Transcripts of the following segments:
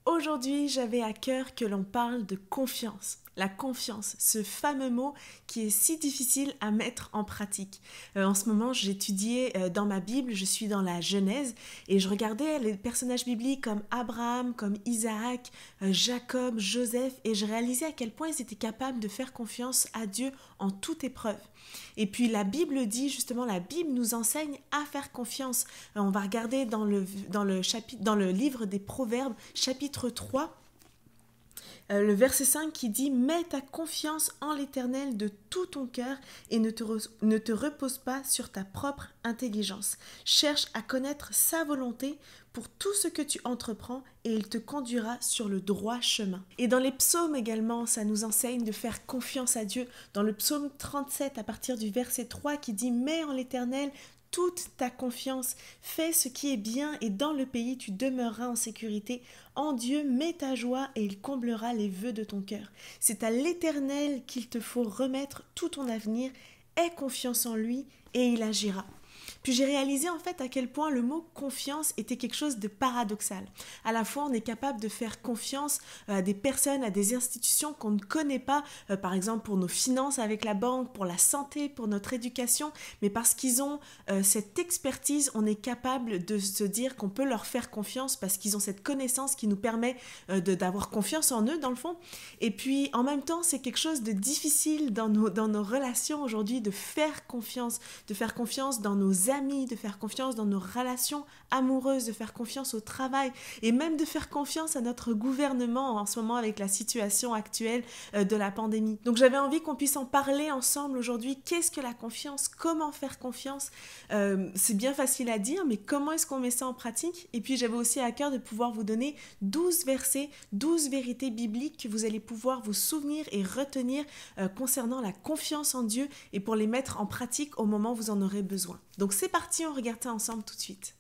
Aujourd'hui, j'avais à cœur que l'on parle de confiance. La confiance, ce fameux mot qui est si difficile à mettre en pratique. En ce moment, j'étudiais dans ma Bible, je suis dans la Genèse, et je regardais les personnages bibliques comme Abraham, comme Isaac, Jacob, Joseph, et je réalisais à quel point ils étaient capables de faire confiance à Dieu en toute épreuve. Et puis la Bible dit, justement, la Bible nous enseigne à faire confiance. On va regarder dans le livre des Proverbes, chapitre 3, le verset 5 qui dit « Mets ta confiance en l'Éternel de tout ton cœur et ne te repose pas sur ta propre intelligence. Cherche à connaître sa volonté pour tout ce que tu entreprends et il te conduira sur le droit chemin. » Et dans les psaumes également, ça nous enseigne de faire confiance à Dieu. Dans le psaume 37, à partir du verset 3 qui dit « Mets en l'Éternel toute ta confiance, fais ce qui est bien et dans le pays tu demeureras en sécurité. En Dieu, mets ta joie et il comblera les vœux de ton cœur. C'est à l'Éternel qu'il te faut remettre tout ton avenir. Aie confiance en lui et il agira. » Puis j'ai réalisé en fait à quel point le mot confiance était quelque chose de paradoxal. À la fois, on est capable de faire confiance à des personnes, à des institutions qu'on ne connaît pas, par exemple pour nos finances avec la banque, pour la santé, pour notre éducation, mais parce qu'ils ont cette expertise, on est capable de se dire qu'on peut leur faire confiance parce qu'ils ont cette connaissance qui nous permet d'avoir confiance en eux dans le fond. Et puis en même temps, c'est quelque chose de difficile dans nos relations aujourd'hui de faire confiance dans nos amis, de faire confiance dans nos relations amoureuses, de faire confiance au travail et même de faire confiance à notre gouvernement en ce moment avec la situation actuelle de la pandémie. Donc j'avais envie qu'on puisse en parler ensemble aujourd'hui. Qu'est-ce que la confiance? Comment faire confiance? C'est bien facile à dire, mais comment est-ce qu'on met ça en pratique? Et puis j'avais aussi à cœur de pouvoir vous donner 12 versets, 12 vérités bibliques que vous allez pouvoir vous souvenir et retenir concernant la confiance en Dieu et pour les mettre en pratique au moment où vous en aurez besoin. Donc c'est parti, on regarde ça ensemble tout de suite.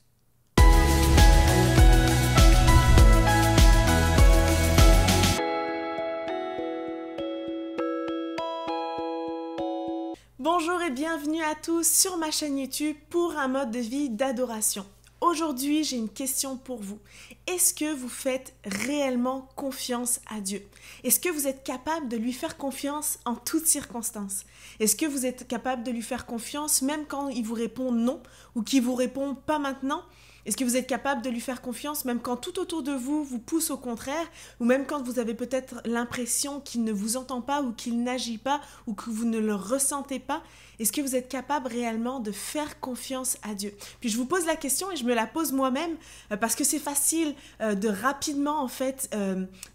Bonjour et bienvenue à tous sur ma chaîne YouTube pour un mode de vie d'adoration. Aujourd'hui, j'ai une question pour vous. Est-ce que vous faites réellement confiance à Dieu? Est-ce que vous êtes capable de lui faire confiance en toutes circonstances? Est-ce que vous êtes capable de lui faire confiance même quand il vous répond non ou qu'il vous répond pas maintenant? Est-ce que vous êtes capable de lui faire confiance même quand tout autour de vous vous pousse au contraire ou même quand vous avez peut-être l'impression qu'il ne vous entend pas ou qu'il n'agit pas ou que vous ne le ressentez pas? Est-ce que vous êtes capable réellement de faire confiance à Dieu? Puis je vous pose la question et je me la pose moi-même parce que c'est facile de rapidement en fait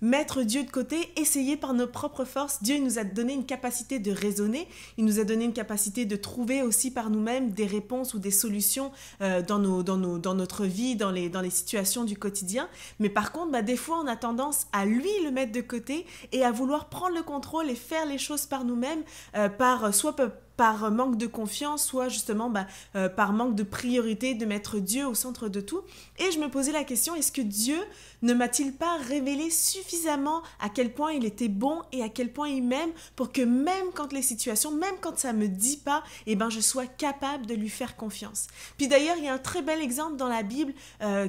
mettre Dieu de côté, essayer par nos propres forces. Dieu nous a donné une capacité de raisonner, il nous a donné une capacité de trouver aussi par nous-mêmes des réponses ou des solutions dans notre vie, dans les situations du quotidien. Mais par contre, des fois, on a tendance à lui le mettre de côté et à vouloir prendre le contrôle et faire les choses par nous-mêmes, soit par manque de confiance, soit justement par manque de priorité, de mettre Dieu au centre de tout. Et je me posais la question, est-ce que Dieu ne m'a-t-il pas révélé suffisamment à quel point il était bon et à quel point il m'aime pour que même quand les situations, même quand ça ne me dit pas, je sois capable de lui faire confiance. Puis d'ailleurs, il y a un très bel exemple dans la Bible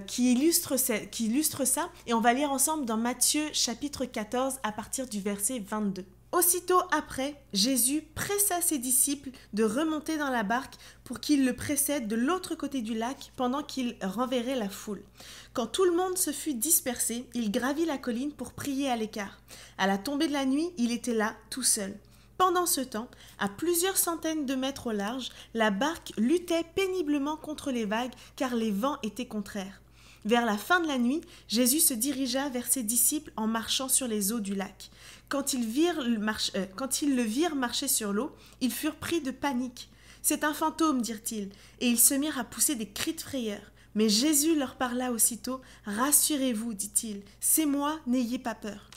qui illustre ça et on va lire ensemble dans Matthieu chapitre 14 à partir du verset 22. Aussitôt après, Jésus pressa ses disciples de remonter dans la barque pour qu'ils le précèdent de l'autre côté du lac pendant qu'il renverrait la foule. Quand tout le monde se fut dispersé, il gravit la colline pour prier à l'écart. À la tombée de la nuit, il était là, tout seul. Pendant ce temps, à plusieurs centaines de mètres au large, la barque luttait péniblement contre les vagues car les vents étaient contraires. Vers la fin de la nuit, Jésus se dirigea vers ses disciples en marchant sur les eaux du lac. Quand ils le virent marcher sur l'eau, ils furent pris de panique. « C'est un fantôme » dirent-ils, et ils se mirent à pousser des cris de frayeur. Mais Jésus leur parla aussitôt. « Rassurez-vous, dit-il, c'est moi, n'ayez pas peur. »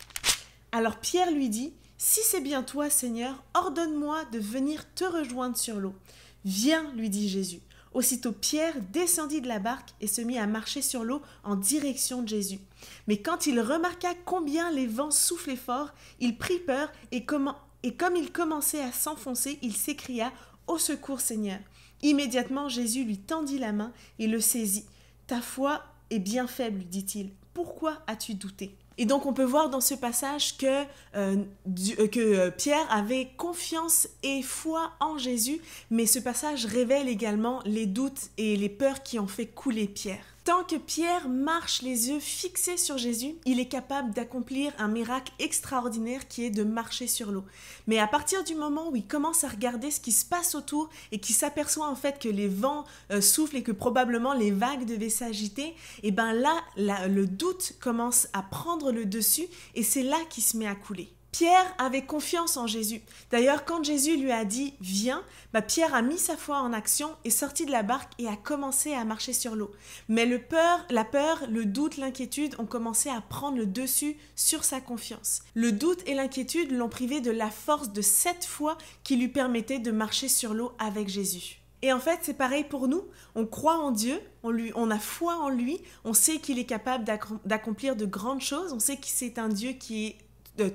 Alors Pierre lui dit « Si c'est bien toi, Seigneur, ordonne-moi de venir te rejoindre sur l'eau. »« Viens, lui dit Jésus. » Aussitôt Pierre descendit de la barque et se mit à marcher sur l'eau en direction de Jésus. Mais quand il remarqua combien les vents soufflaient fort, il prit peur et comme il commençait à s'enfoncer, il s'écria « Au secours, Seigneur !» Immédiatement, Jésus lui tendit la main et le saisit. « Ta foi est bien faible, dit-il. Pourquoi as-tu douté ?» Et donc on peut voir dans ce passage que Pierre avait confiance et foi en Jésus, mais ce passage révèle également les doutes et les peurs qui ont fait couler Pierre. Tant que Pierre marche les yeux fixés sur Jésus, il est capable d'accomplir un miracle extraordinaire qui est de marcher sur l'eau. Mais à partir du moment où il commence à regarder ce qui se passe autour et qu'il s'aperçoit en fait que les vents soufflent et que probablement les vagues devaient s'agiter, et ben là, le doute commence à prendre le dessus et c'est là qu'il se met à couler. Pierre avait confiance en Jésus. D'ailleurs, quand Jésus lui a dit « Viens », Pierre a mis sa foi en action, est sorti de la barque et a commencé à marcher sur l'eau. Mais la peur, le doute, l'inquiétude ont commencé à prendre le dessus sur sa confiance. Le doute et l'inquiétude l'ont privé de la force de cette foi qui lui permettait de marcher sur l'eau avec Jésus. Et en fait, c'est pareil pour nous. On croit en Dieu, on a foi en lui, on sait qu'il est capable d'accomplir de grandes choses, on sait que c'est un Dieu qui est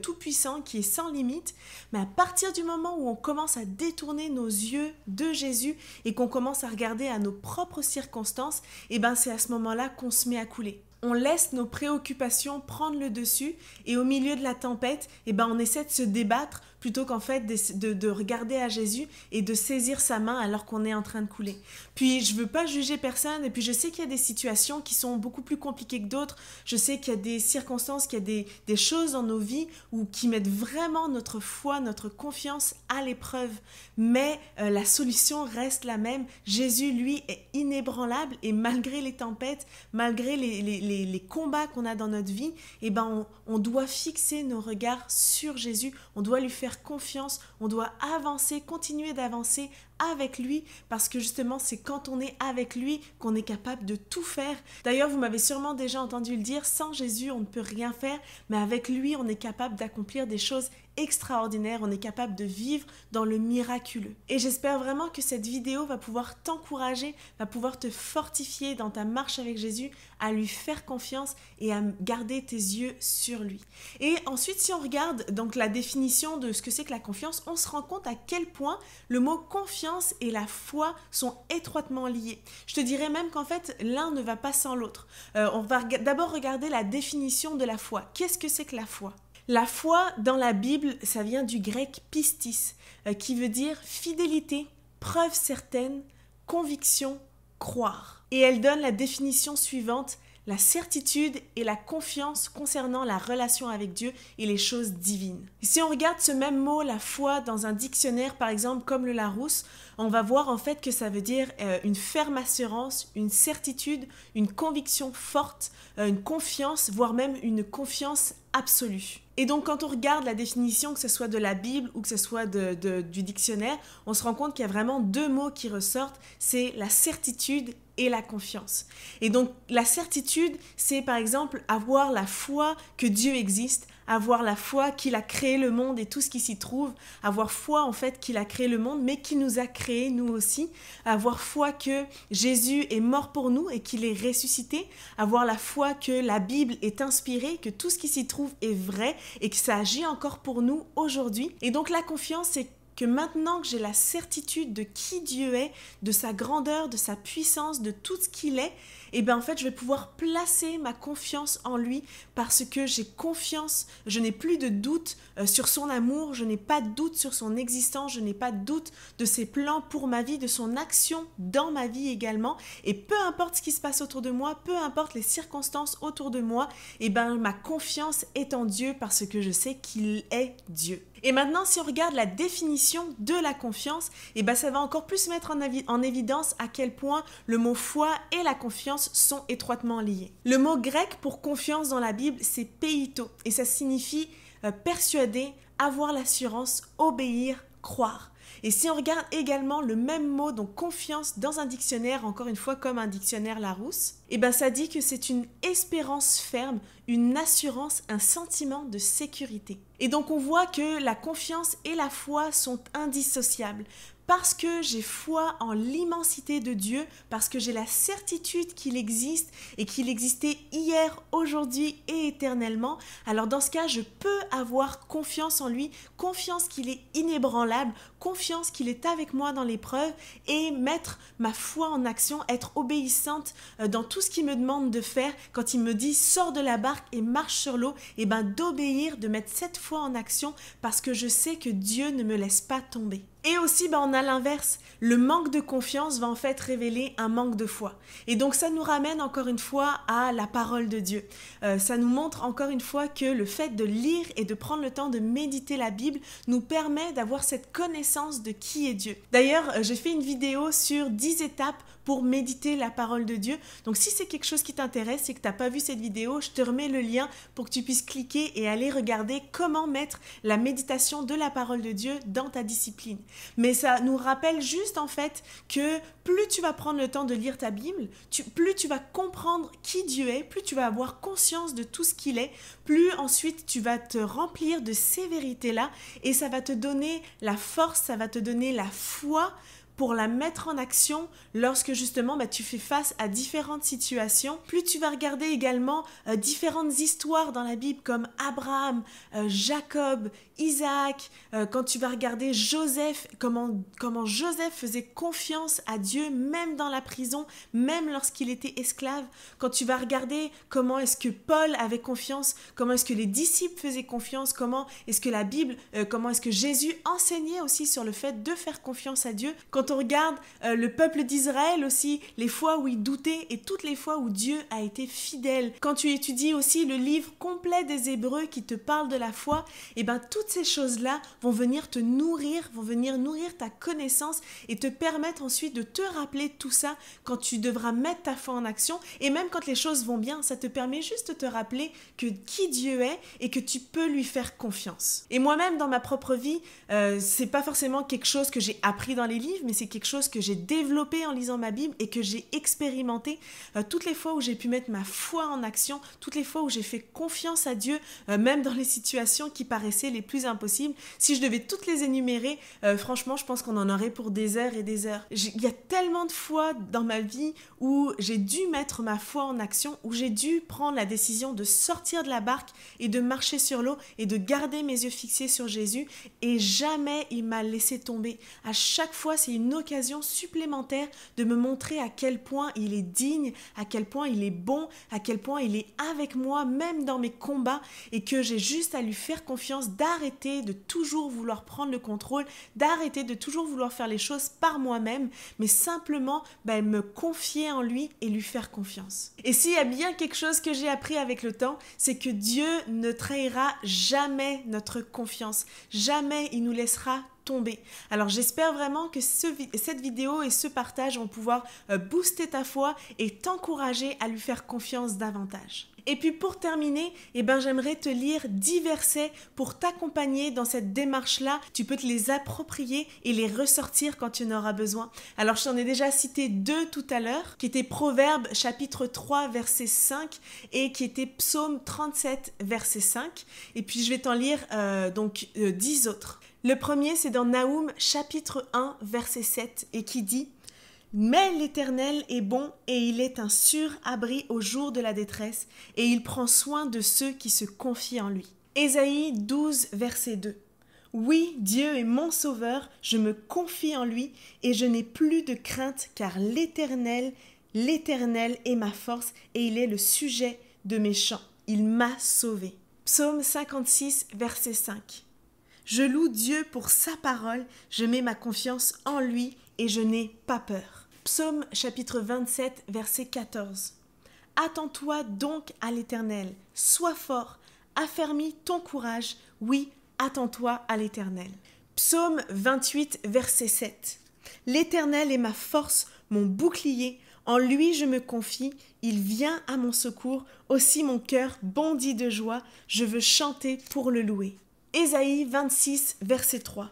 tout-puissant, qui est sans limite, mais à partir du moment où on commence à détourner nos yeux de Jésus et qu'on commence à regarder à nos propres circonstances, et ben c'est à ce moment-là qu'on se met à couler. On laisse nos préoccupations prendre le dessus et au milieu de la tempête, et ben on essaie de se débattre plutôt qu'en fait de regarder à Jésus et de saisir sa main alors qu'on est en train de couler. Puis je veux pas juger personne et puis je sais qu'il y a des situations qui sont beaucoup plus compliquées que d'autres. Je sais qu'il y a des circonstances, qu'il y a des choses dans nos vies qui mettent vraiment notre foi, notre confiance à l'épreuve. Mais la solution reste la même. Jésus, lui, est inébranlable et malgré les tempêtes, malgré les combats qu'on a dans notre vie, eh ben on doit fixer nos regards sur Jésus, on doit lui faire confiance, on doit avancer, continuer d'avancer avec lui parce que justement c'est quand on est avec lui qu'on est capable de tout faire. D'ailleurs vous m'avez sûrement déjà entendu le dire, sans Jésus on ne peut rien faire, mais avec lui on est capable d'accomplir des choses extraordinaire, on est capable de vivre dans le miraculeux. Et j'espère vraiment que cette vidéo va pouvoir t'encourager, va pouvoir te fortifier dans ta marche avec Jésus, à lui faire confiance et à garder tes yeux sur lui. Et ensuite, si on regarde donc la définition de ce que c'est que la confiance, on se rend compte à quel point le mot confiance et la foi sont étroitement liés. Je te dirais même qu'en fait, l'un ne va pas sans l'autre. On va d'abord regarder la définition de la foi. Qu'est-ce que c'est que la foi ? La foi, dans la Bible, ça vient du grec pistis, qui veut dire fidélité, preuve certaine, conviction, croire. Et elle donne la définition suivante, la certitude et la confiance concernant la relation avec Dieu et les choses divines. Et si on regarde ce même mot, la foi, dans un dictionnaire, par exemple, comme le Larousse, on va voir en fait que ça veut dire une ferme assurance, une certitude, une conviction forte, une confiance, voire même une confiance absolue. Et donc quand on regarde la définition, que ce soit de la Bible ou que ce soit du dictionnaire, on se rend compte qu'il y a vraiment deux mots qui ressortent, c'est la certitude et la confiance. Et donc la certitude, c'est par exemple avoir la foi que Dieu existe, avoir la foi qu'il a créé le monde et tout ce qui s'y trouve, avoir foi en fait qu'il a créé le monde mais qu'il nous a créé nous aussi, avoir foi que Jésus est mort pour nous et qu'il est ressuscité, avoir la foi que la Bible est inspirée, que tout ce qui s'y trouve est vrai et que ça agit encore pour nous aujourd'hui. Et donc la confiance, c'est que maintenant que j'ai la certitude de qui Dieu est, de sa grandeur, de sa puissance, de tout ce qu'il est, et bien en fait je vais pouvoir placer ma confiance en lui parce que j'ai confiance, je n'ai plus de doute sur son amour, je n'ai pas de doute sur son existence, je n'ai pas de doute de ses plans pour ma vie, de son action dans ma vie également, et peu importe ce qui se passe autour de moi, peu importe les circonstances autour de moi, et bien ma confiance est en Dieu parce que je sais qu'il est Dieu. Et maintenant, si on regarde la définition de la confiance, et ben ça va encore plus mettre en évidence à quel point le mot foi et la confiance sont étroitement liés. Le mot grec pour confiance dans la Bible, c'est peito, et ça signifie persuader, avoir l'assurance, obéir, croire. Et si on regarde également le même mot, donc confiance, dans un dictionnaire, encore une fois comme un dictionnaire Larousse, et ben ça dit que c'est une espérance ferme, une assurance, un sentiment de sécurité. Et donc on voit que la confiance et la foi sont indissociables. parce que j'ai foi en l'immensité de Dieu, parce que j'ai la certitude qu'il existe et qu'il existait hier, aujourd'hui et éternellement, alors dans ce cas, je peux avoir confiance en lui, confiance qu'il est inébranlable, confiance qu'il est avec moi dans l'épreuve et mettre ma foi en action, être obéissante dans tout ce qu'il me demande de faire. Quand il me dit sors de la barque et marche sur l'eau, et ben d'obéir, de mettre cette foi en action parce que je sais que Dieu ne me laisse pas tomber. Et aussi, on a l'inverse. Le manque de confiance va en fait révéler un manque de foi. Et donc, ça nous ramène encore une fois à la parole de Dieu. Ça nous montre encore une fois que le fait de lire et de prendre le temps de méditer la Bible nous permet d'avoir cette connaissance de qui est Dieu. D'ailleurs, j'ai fait une vidéo sur 10 étapes pour méditer la parole de Dieu. Donc, si c'est quelque chose qui t'intéresse et que tu n'as pas vu cette vidéo, je te remets le lien pour que tu puisses cliquer et aller regarder comment mettre la méditation de la parole de Dieu dans ta discipline. Mais ça nous rappelle juste en fait que plus tu vas prendre le temps de lire ta Bible, plus tu vas comprendre qui Dieu est, plus tu vas avoir conscience de tout ce qu'il est, plus ensuite tu vas te remplir de ces vérités-là et ça va te donner la force, ça va te donner la foi pour la mettre en action lorsque justement tu fais face à différentes situations. Plus tu vas regarder également différentes histoires dans la Bible comme Abraham, Jacob, Isaac, quand tu vas regarder Joseph, comment Joseph faisait confiance à Dieu même dans la prison, même lorsqu'il était esclave. Quand tu vas regarder comment est-ce que Paul avait confiance, comment est-ce que les disciples faisaient confiance, comment est-ce que la Bible, comment est-ce que Jésus enseignait aussi sur le fait de faire confiance à Dieu. Quand on regarde le peuple d'Israël aussi, les fois où il doutait et toutes les fois où Dieu a été fidèle. Quand tu étudies aussi le livre complet des Hébreux qui te parle de la foi, et toutes ces choses-là vont venir te nourrir, vont venir nourrir ta connaissance et te permettre ensuite de te rappeler tout ça quand tu devras mettre ta foi en action. Et même quand les choses vont bien, ça te permet juste de te rappeler que qui Dieu est et que tu peux lui faire confiance. Et moi-même, dans ma propre vie, c'est pas forcément quelque chose que j'ai appris dans les livres, mais c'est quelque chose que j'ai développé en lisant ma Bible et que j'ai expérimenté. Toutes les fois où j'ai pu mettre ma foi en action, toutes les fois où j'ai fait confiance à Dieu, même dans les situations qui paraissaient les plus impossibles. Si je devais toutes les énumérer, franchement, je pense qu'on en aurait pour des heures et des heures. Il y a tellement de fois dans ma vie où j'ai dû mettre ma foi en action, où j'ai dû prendre la décision de sortir de la barque et de marcher sur l'eau et de garder mes yeux fixés sur Jésus et jamais il m'a laissé tomber. À chaque fois, c'est une occasion supplémentaire de me montrer à quel point il est digne, à quel point il est bon, à quel point il est avec moi, même dans mes combats et que j'ai juste à lui faire confiance, d'arrêter de toujours vouloir prendre le contrôle, d'arrêter de toujours vouloir faire les choses par moi-même, mais simplement me confier en lui et lui faire confiance. Et s'il y a bien quelque chose que j'ai appris avec le temps, c'est que Dieu ne trahira jamais notre confiance, jamais il nous laissera tomber. Alors j'espère vraiment que cette vidéo et ce partage vont pouvoir booster ta foi et t'encourager à lui faire confiance davantage. Et puis pour terminer, j'aimerais te lire 10 versets pour t'accompagner dans cette démarche-là. Tu peux te les approprier et les ressortir quand tu en auras besoin. Alors je t'en ai déjà cité 2 tout à l'heure, qui étaient Proverbes chapitre 3 verset 5 et qui était Psaume 37 verset 5. Et puis je vais t'en lire 10 autres. Le premier, c'est dans Naoum chapitre 1 verset 7 et qui dit « Mais l'Éternel est bon et il est un sûr abri au jour de la détresse et il prend soin de ceux qui se confient en lui. » Ésaïe 12 verset 2. « Oui, Dieu est mon sauveur, je me confie en lui et je n'ai plus de crainte car l'Éternel est ma force et il est le sujet de mes chants. Il m'a sauvé. » Psaume 56 verset 5. Je loue Dieu pour sa parole, je mets ma confiance en lui et je n'ai pas peur. Psaume chapitre 27, verset 14. Attends-toi donc à l'Éternel, sois fort, affermis ton courage, oui, attends-toi à l'Éternel. Psaume 28, verset 7. L'Éternel est ma force, mon bouclier, en lui je me confie, il vient à mon secours, aussi mon cœur bondit de joie, je veux chanter pour le louer. Ésaïe 26, verset 3.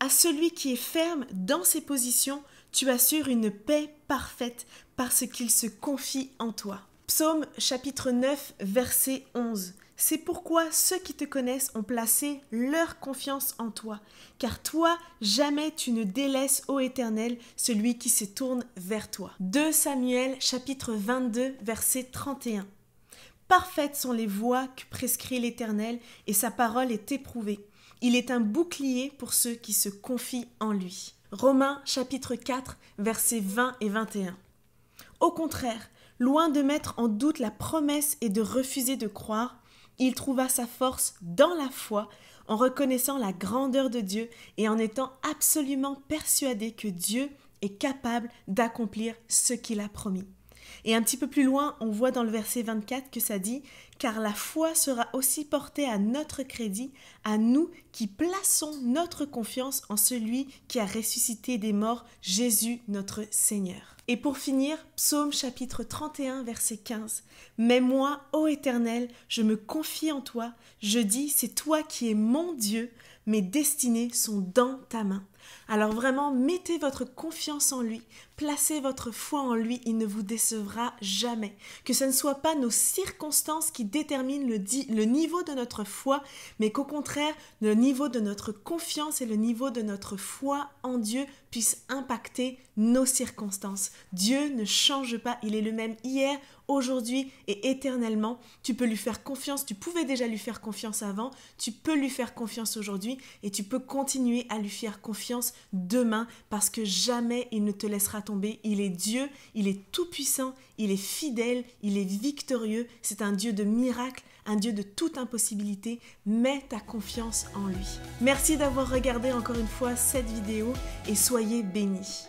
À celui qui est ferme dans ses positions, tu assures une paix parfaite parce qu'il se confie en toi. Psaume chapitre 9, verset 11. C'est pourquoi ceux qui te connaissent ont placé leur confiance en toi, car toi, jamais tu ne délaisses, ô Éternel, celui qui se tourne vers toi. 2 Samuel chapitre 22 verset 31. Parfaites sont les voies que prescrit l'Éternel, et sa parole est éprouvée. Il est un bouclier pour ceux qui se confient en lui. Romains chapitre 4 versets 20 et 21. Au contraire, loin de mettre en doute la promesse et de refuser de croire, il trouva sa force dans la foi, en reconnaissant la grandeur de Dieu et en étant absolument persuadé que Dieu est capable d'accomplir ce qu'il a promis. Et un petit peu plus loin, on voit dans le verset 24 que ça dit « Car la foi sera aussi portée à notre crédit, à nous qui plaçons notre confiance en celui qui a ressuscité des morts, Jésus notre Seigneur. » Et pour finir, Psaume chapitre 31, verset 15. « Mais moi, ô Éternel, je me confie en toi, je dis, c'est toi qui es mon Dieu, mes destinées sont dans ta main. » Alors vraiment, mettez votre confiance en lui, placez votre foi en lui, il ne vous décevra jamais. Que ce ne soit pas nos circonstances qui déterminent le niveau de notre foi, mais qu'au contraire, le niveau de notre confiance et le niveau de notre foi en Dieu puisse impacter nos circonstances. Dieu ne change pas, il est le même hier, aujourd'hui et éternellement. Tu peux lui faire confiance, tu pouvais déjà lui faire confiance avant, tu peux lui faire confiance aujourd'hui et tu peux continuer à lui faire confiance demain parce que jamais il ne te laissera tomber. Il est Dieu, il est tout-puissant, il est fidèle, il est victorieux. C'est un Dieu de miracles, un Dieu de toute impossibilité. Mets ta confiance en lui. Merci d'avoir regardé encore une fois cette vidéo et soyez bénis.